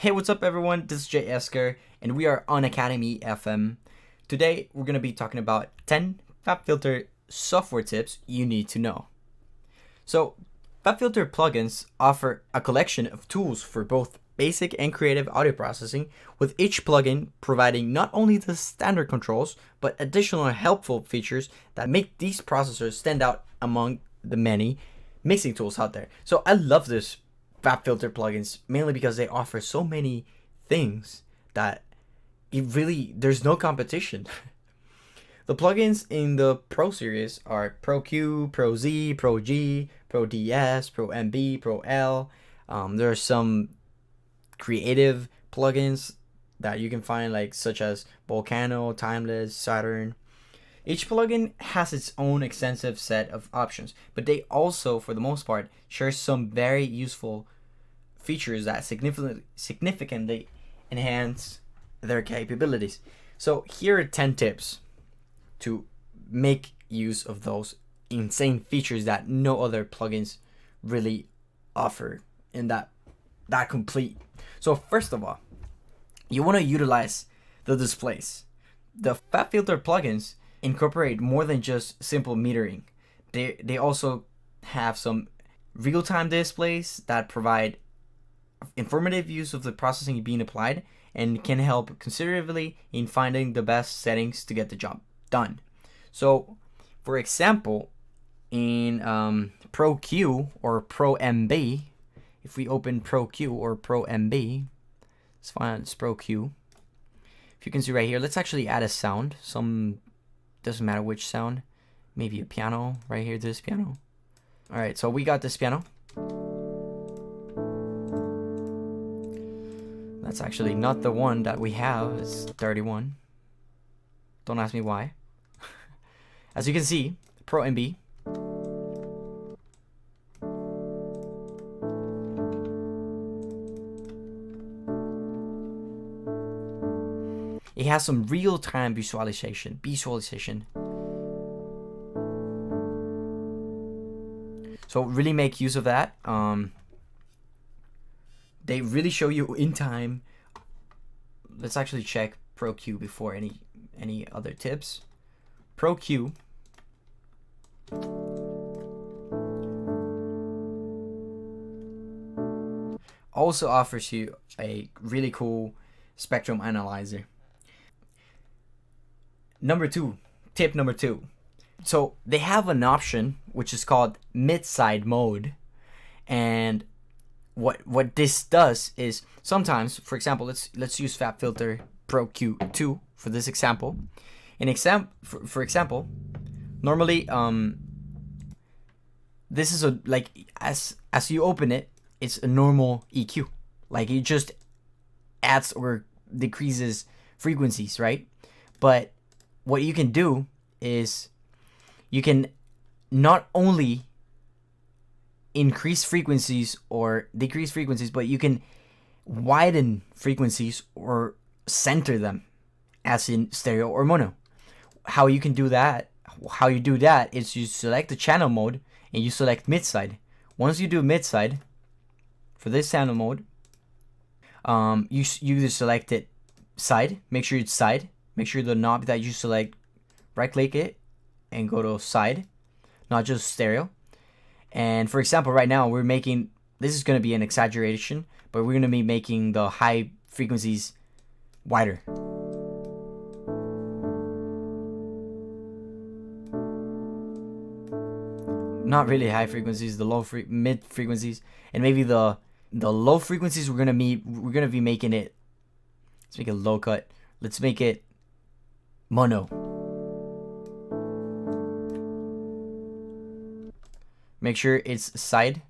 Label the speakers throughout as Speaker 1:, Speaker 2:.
Speaker 1: Hey, what's up everyone? This is Jay Esker and we are on Academyfm. Today we're going to be talking about 10 FabFilter software tips you need to know. So, FabFilter plugins offer a collection of tools for both basic and creative audio processing, with each plugin providing not only the standard controls, but additional helpful features that make these processors stand out among the many mixing tools out there. So I love this FabFilter plugins mainly because they offer so many things that there's no competition. The plugins in the Pro series are Pro Q, Pro Z, Pro G, Pro DS, Pro MB, Pro L. There are some creative plugins that you can find, like such as Volcano, Timeless, Saturn. Each plugin has its own extensive set of options, but they also, for the most part, share some very useful features that significantly enhance their capabilities. So here are 10 tips to make use of those insane features that no other plugins really offer in that complete. So first of all, you want to utilize the displays. The FabFilter plugins incorporate more than just simple metering. They also have some real-time displays that provide informative use of the processing being applied and can help considerably in finding the best settings to get the job done. So, for example, in Pro Q or Pro MB, if we open Pro Q or Pro MB, let's find it's Pro Q. If you can see right here, let's actually add a sound. Doesn't matter which sound. Maybe a piano right here, this piano. All right, so we got this piano. That's actually not the one that we have. It's 31. Don't ask me why. As you can see, Pro MB. It has some real-time visualization. So really make use of that. They really show you in time. Let's actually check Pro Q before any other tips. Pro Q also offers you a really cool spectrum analyzer. Tip number two. So they have an option which is called mid-side mode, and what this does is sometimes, for example, let's use FabFilter Pro Q2 for this example. For example, normally this is as you open it, it's a normal EQ. Like it just adds or decreases frequencies, right? But what you can do is you can not only increase frequencies or decrease frequencies, but you can widen frequencies or center them, as in stereo or mono. How you do that is you select the channel mode and you select mid-side. Once you do mid-side for this channel mode, you just select it side. Make sure it's side. Make sure the knob that you select, right click it and go to side, not just stereo. And for example, right now this is going to be an exaggeration, but we're going to be making the high frequencies wider. Not really high frequencies, the mid frequencies, and maybe the low frequencies we're going to be making it. Let's make it low cut. Let's make it mono. Make sure it's side.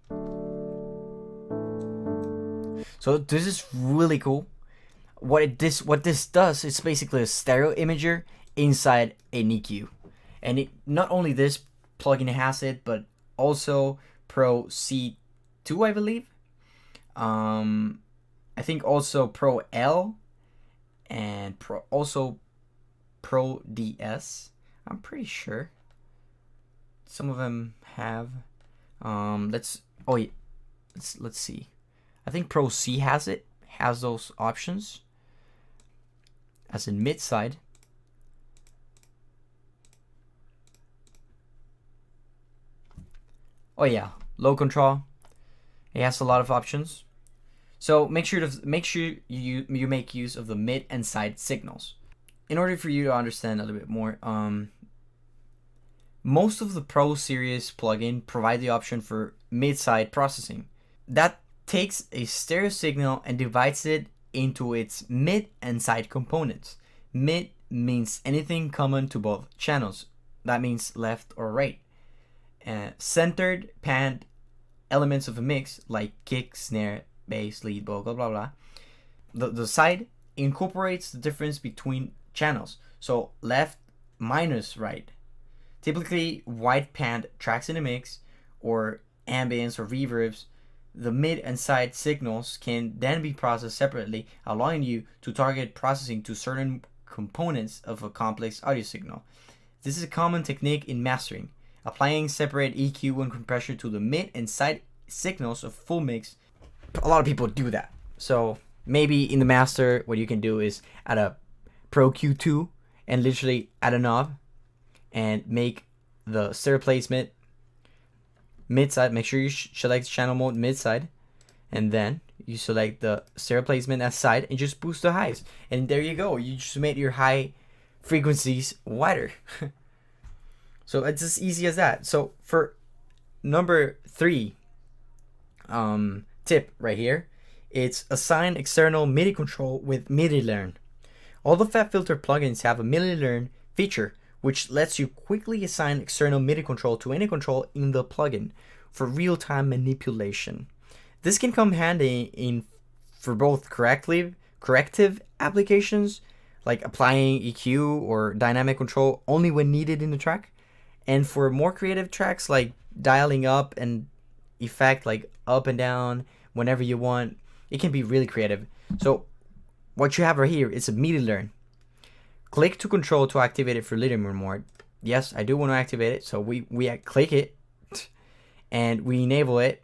Speaker 1: So this is really cool. What this does is basically a stereo imager inside an EQ. And not only this plugin has it, but also Pro C2, I believe. I think also Pro L and Pro DS. I'm pretty sure some of them have. Let's see. I think Pro C has it. has those options, as in mid side. Oh yeah, low control. It has a lot of options. So make sure you make use of the mid and side signals. In order for you to understand a little bit more, most of the Pro Series plugin provide the option for mid-side processing. That takes a stereo signal and divides it into its mid and side components. Mid means anything common to both channels. That means left or right. Centered, panned elements of a mix like kick, snare, bass, lead, bow, blah blah blah. The side incorporates the difference between channels. So left minus right. Typically wide panned tracks in a mix or ambience or reverbs. The mid and side signals can then be processed separately, allowing you to target processing to certain components of a complex audio signal. This is a common technique in mastering, applying separate EQ and compression to the mid and side signals of full mix. A lot of people do that. So maybe in the master, what you can do is add a Pro Q2 and literally add a knob and make the stereo placement mid-side. Make sure you select channel mode mid-side, and then you select the stereo placement as side and just boost the highs. And there you go. You just made your high frequencies wider. So it's as easy as that. So for number 3 tip right here, it's assign external MIDI control with MIDI Learn. All the FabFilter plugins have a MIDI Learn feature, which lets you quickly assign external MIDI control to any control in the plugin for real-time manipulation. This can come handy for both corrective applications, like applying EQ or dynamic control only when needed in the track, and for more creative tracks like dialing up and effect like up and down whenever you want. It can be really creative. So what you have right here is a MIDI Learn. Click to control to activate it for linear mode. Yes, I do want to activate it, so we click it and we enable it.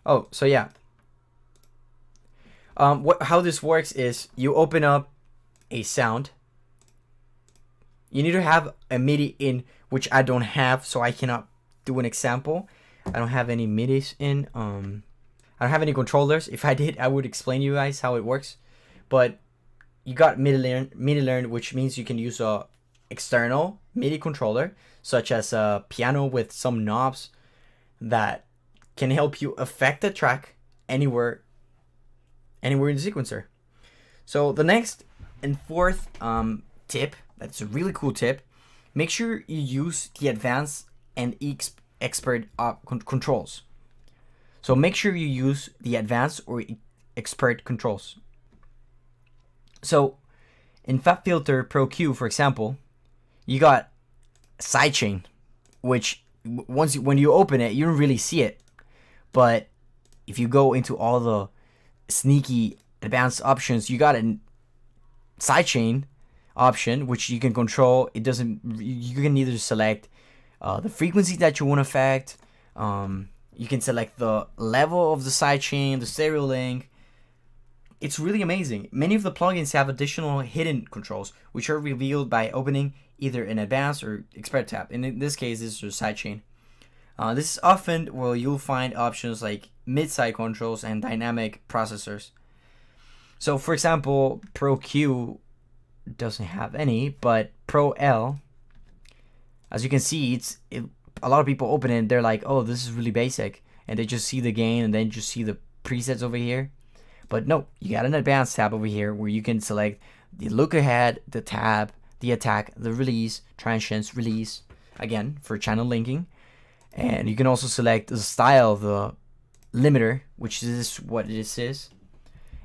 Speaker 1: Oh, so yeah. How this works is you open up a sound. You need to have a MIDI in, which I don't have, so I cannot do an example. I don't have any MIDIs in. I don't have any controllers. If I did, I would explain you guys how it works. But you got MIDI Learn, which means you can use a external MIDI controller, such as a piano with some knobs that can help you affect the track anywhere in the sequencer. So the next and fourth tip, that's a really cool tip. Make sure you use the advanced and expert controls. So make sure you use the advanced or expert controls. So in FabFilter Pro Q, for example, you got sidechain, which when you open it, you don't really see it. But if you go into all the sneaky advanced options, you got a sidechain option which you can control. You can either select the frequency that you want to affect. You can select the level of the sidechain, the stereo link. It's really amazing. Many of the plugins have additional hidden controls, which are revealed by opening either an advanced or expert tab. And in this case, this is a sidechain. This is often where you'll find options like mid-side controls and dynamic processors. So, for example, Pro Q doesn't have any, but Pro L, as you can see, a lot of people open it and they're like, oh, this is really basic, and they just see the gain and then just see the presets over here. But no, you got an advanced tab over here where you can select the look ahead, the tab, the attack, the release, transients, release, again for channel linking. And you can also select the style, the limiter, which is what this is.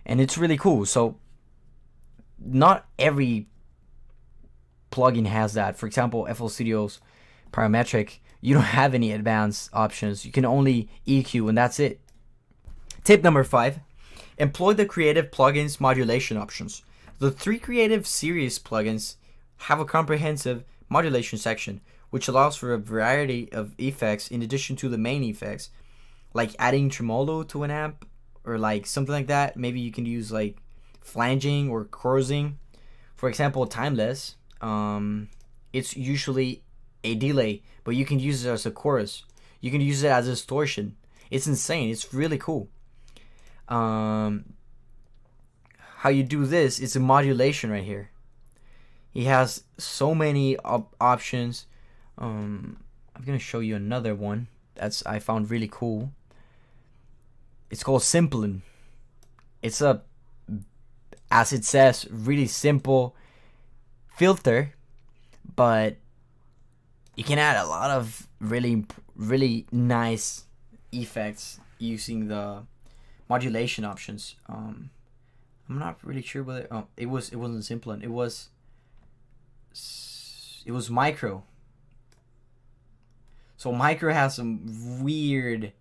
Speaker 1: And it's really cool. So not every plugin has that. For example, FL Studio's parametric, you don't have any advanced options. You can only EQ and that's it. Tip number 5, employ the Creative Plugins modulation options. The 3 Creative Series plugins have a comprehensive modulation section, which allows for a variety of effects in addition to the main effects, like adding tremolo to an amp or like something like that. Maybe you can use like flanging or chorusing. For example, timeless. It's usually a delay, but you can use it as a chorus. You can use it as a distortion. It's insane. It's really cool. How you do this is a modulation right here. He has so many options. I'm gonna show you another one that's I found really cool. It's called Simplin. It's a, as it says, really simple filter, but you can add a lot of really nice effects using the modulation options. I'm not really sure whether it wasn't Simplin. It was Micro. So Micro has some weird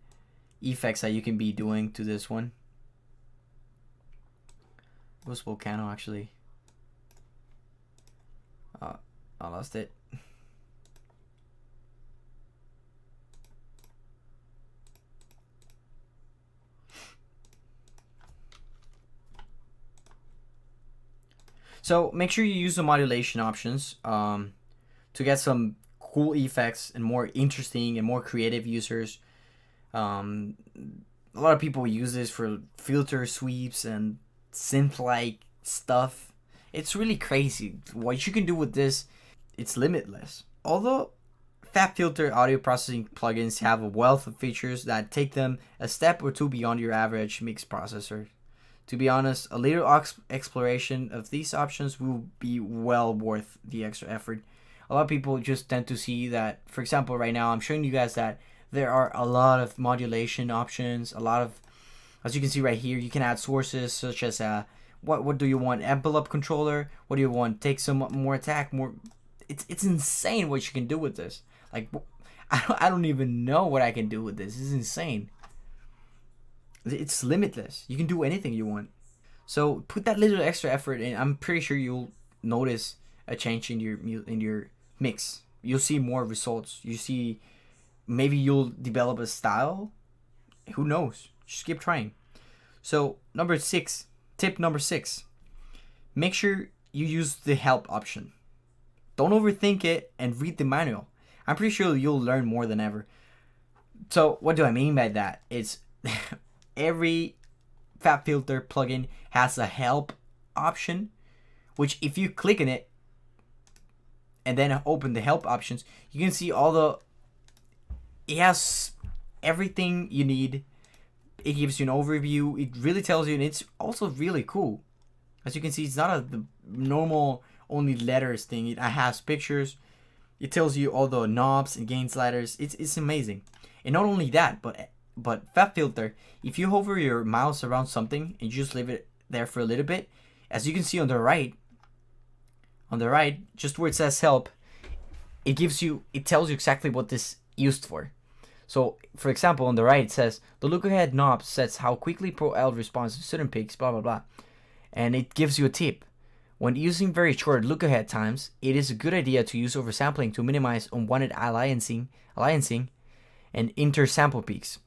Speaker 1: effects that you can be doing to this one. It was Volcano actually. I lost it. So make sure you use the modulation options to get some cool effects and more interesting and more creative users. A lot of people use this for filter sweeps and synth-like stuff. It's really crazy what you can do with this. It's limitless. Although FabFilter audio processing plugins have a wealth of features that take them a step or two beyond your average mix processor. To be honest, a little exploration of these options will be well worth the extra effort. A lot of people just tend to see that, for example, right now I'm showing you guys that there are a lot of modulation options, a lot of, as you can see right here, you can add sources such as what do you want, envelope controller, what do you want, take some more attack, more. It's insane what you can do with this. Like, I don't even know what I can do with this. It's insane. It's limitless. You can do anything you want. So put that little extra effort in. I'm pretty sure you'll notice a change in your mix. You'll see more results. You see, maybe you'll develop a style. Who knows? Just keep trying. So tip number 6. Make sure you use the help option. Don't overthink it and read the manual. I'm pretty sure you'll learn more than ever. So what do I mean by that? It's every FabFilter plugin has a help option, which if you click on it and then open the help options, you can see it has everything you need. It gives you an overview. It really tells you, and it's also really cool. As you can see, it's not the normal only letters thing. It has pictures. It tells you all the knobs and gain sliders. It's amazing. And not only that, but FabFilter, if you hover your mouse around something and you just leave it there for a little bit, as you can see on the right, just where it says help, it tells you exactly what this used for. So, for example, on the right it says the look ahead knob sets how quickly Pro L responds to certain peaks, blah blah blah, and it gives you a tip. When using very short look ahead times, it is a good idea to use oversampling to minimize unwanted aliasing and intersample peaks.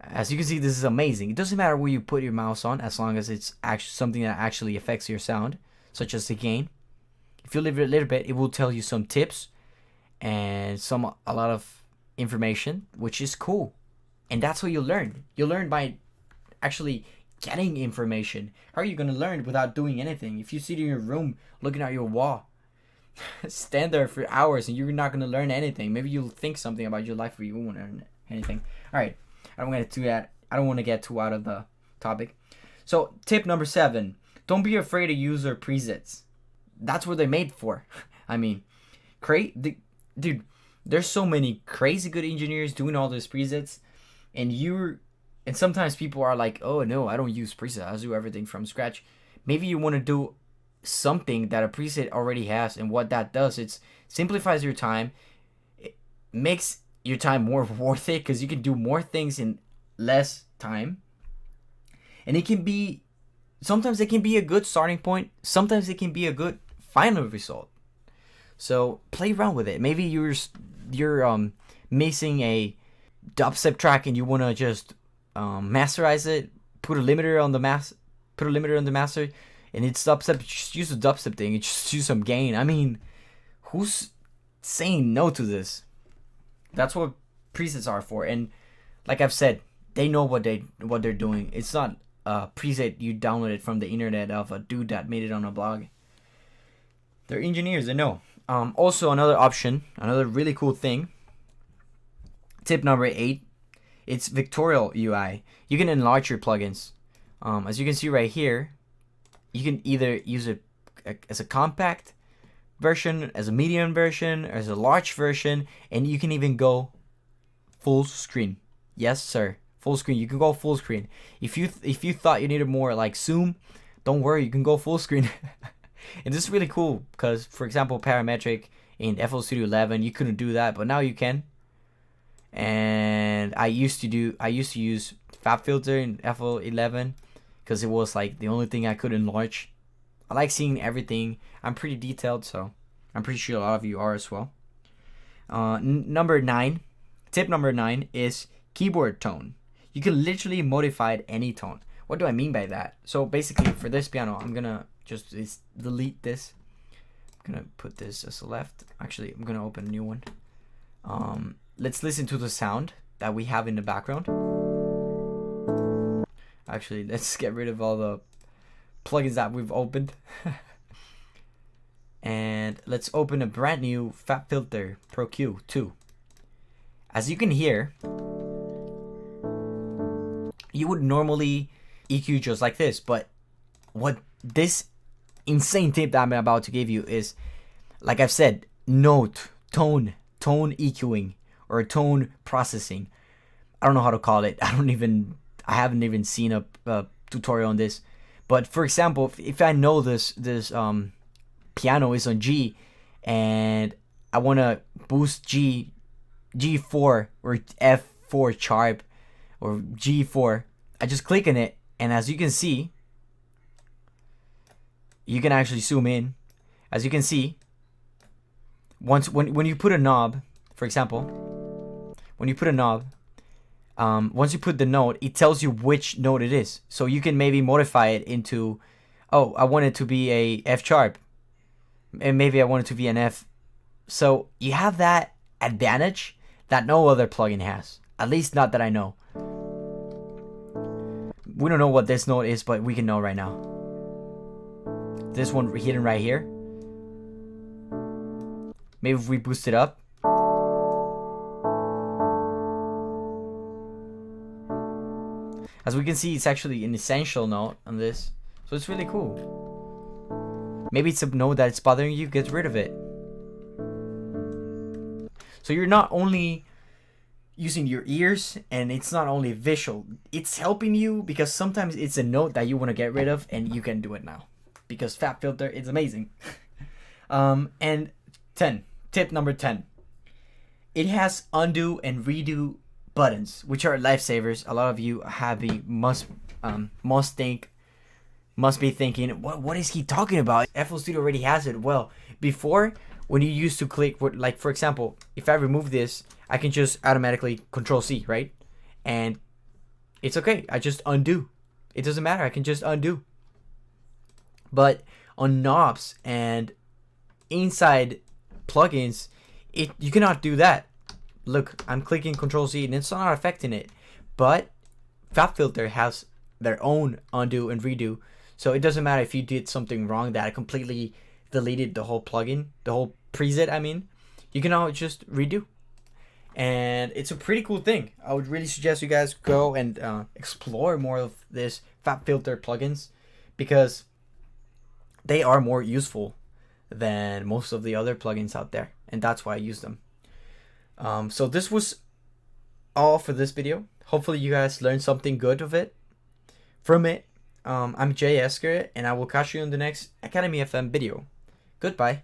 Speaker 1: As you can see, this is amazing. It doesn't matter where you put your mouse on, as long as it's actually something that actually affects your sound, such as the gain. If you leave it a little bit, it will tell you some tips and a lot of information, which is cool. And that's how you learn. You learn by actually getting information. How are you going to learn without doing anything? If you sit in your room looking at your wall, stand there for hours and you're not going to learn anything. Maybe you'll think something about your life, but you won't learn anything. All right. I don't want to get too out of the topic. So tip number 7, don't be afraid to use their presets. That's what they're made for. I mean, dude, there's so many crazy good engineers doing all these presets, and sometimes people are like, oh no, I don't use presets. I do everything from scratch. Maybe you want to do something that a preset already has, and what that does, it simplifies your time. It makes your time more worth it because you can do more things in less time, and sometimes it can be a good starting point, sometimes it can be a good final result. So play around with it. Maybe you're mixing a dubstep track and you wanna just masterize it, put a limiter on the master, and it's dubstep. Just use the dubstep thing and just use some gain. I mean, who's saying no to this? That's what presets are for. And like I've said, they know what they're doing. It's not a preset you downloaded from the internet of a dude that made it on a blog. They're engineers, they know. Also, another option, another really cool thing. Tip number 8, it's vectorial UI. You can enlarge your plugins. As you can see right here, you can either use it as a compact version, as a medium version, as a large version, and you can even go full screen. Yes, sir, full screen. You can go full screen. If you thought you needed more like zoom, don't worry, you can go full screen. And this is really cool because, for example, parametric in FL Studio 11, you couldn't do that, but now you can. And I used to use FabFilter in FL 11 because it was like the only thing I could enlarge. I like seeing everything. I'm pretty detailed, so I'm pretty sure a lot of you are as well. Number 9, tip number 9 is keyboard tone. You can literally modify it any tone. What do I mean by that? So basically, for this piano, I'm gonna just delete this. I'm gonna put this as a left. Actually, I'm gonna open a new one. Let's listen to the sound that we have in the background. Actually, let's get rid of all the plugins that we've opened. And let's open a brand new FabFilter Pro Q2. As you can hear, you would normally EQ just like this, but what this insane tip that I'm about to give you is, like I've said, tone EQing or tone processing. I don't know how to call it. I haven't even seen a tutorial on this. But for example, if I know this piano is on G and I want to boost G4 or F4 sharp or G4, I just click on it, and as you can see, you can actually zoom in. As you can see, when you put a knob, for example, when you put a knob, once you put the note, it tells you which note it is. So you can maybe modify it into, oh, I want it to be a F sharp, and maybe I want it to be an F. So you have that advantage that no other plugin has, at least not that I know. We don't know what this note is, but we can know right now. This one hidden right here. Maybe if we boost it up. As we can see, it's actually an essential note on this. So it's really cool. Maybe it's a note that's bothering you, get rid of it. So you're not only using your ears, and it's not only visual, it's helping you because sometimes it's a note that you want to get rid of, and you can do it now because FabFilter is amazing. And tip number 10, it has undo and redo buttons, which are lifesavers. A lot of you must be thinking, what is he talking about? FL Studio already has it. Well, before, when you used to click, like for example, if I remove this, I can just automatically Control C, right? And it's okay. I just undo. It doesn't matter. I can just undo. But on knobs and inside plugins, you cannot do that. Look, I'm clicking Control C and it's not affecting it. But FabFilter has their own undo and redo. So it doesn't matter if you did something wrong that completely deleted the whole plugin, the whole preset, I mean. You can now just redo. And it's a pretty cool thing. I would really suggest you guys go and explore more of this FabFilter plugins because they are more useful than most of the other plugins out there. And that's why I use them. So this was all for this video. Hopefully you guys learned something good from it. I'm Jay Esker, and I will catch you in the next Academy FM video. Goodbye.